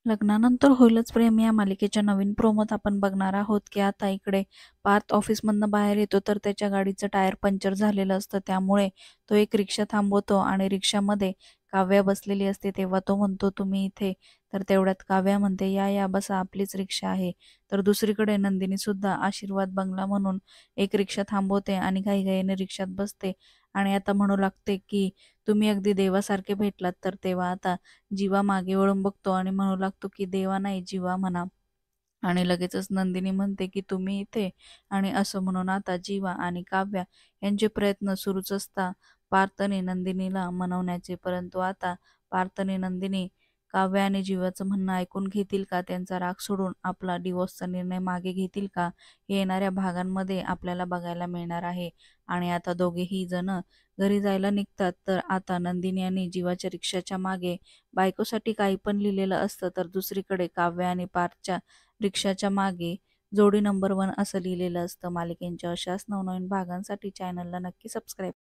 लग्नानंतर होईलच प्रेम या मालिकेच्या नवीन प्रोमोत आपण बघणार आहोत की आता इकडे पार्थ ऑफिसमधनं बाहेर येतो तर त्याच्या गाडीचं टायर पंक्चर झालेलं असतं. त्यामुळे तो एक रिक्षा थांबवतो आणि रिक्षामध्ये काव्या बसलेली असते. तेव्हा तो म्हणतो, तुम्ही इथे? तर तेवढ्यात काव्या म्हणते, या या बसा, आपलीच रिक्षा आहे. तर दुसरीकडे नंदिनी सुद्धा आशीर्वाद बंगला म्हणून एक रिक्षा थांबवते आणि घाईघाईने रिक्षात बसते आणि आता म्हणू लागते की तुम्ही अगदी देवासारखे भेटलात. तर तेव्हा आता जीवा मागे वळून बघतो आणि म्हणू लागतो की देवा नाही, जीवा म्हणा. आणि लगेचच नंदिनी म्हणते की तुम्ही इथे? आणि असं म्हणून आता जीवा आणि काव्या यांचे प्रयत्न सुरूच असता पार्थने नंदिनीला मनवण्याचे. परंतु आता पार्थने नंदिनी काव्या आणि जीवाचं म्हणणं ऐकून घेतील का, त्यांचा राग सोडून आपला डिवोर्सचा निर्णय मागे घेतील का, हे येणाऱ्या भागांमध्ये आपल्याला बघायला मिळणार आहे. आणि आता दोघेही जण घरी जायला निघतात. तर आता नंदिनी आणि जीवाच्या रिक्षाच्या मागे बायकोसाठी काही पण लिहिलेलं असतं. तर दुसरीकडे काव्या आणि पार्थच्या रिक्षाच्या मागे जोडी नंबर 1 असं लिहिलेलं असतं. मालिकेच्या अशाच नवनवीन भागांसाठी चॅनलला नक्की सबस्क्राईब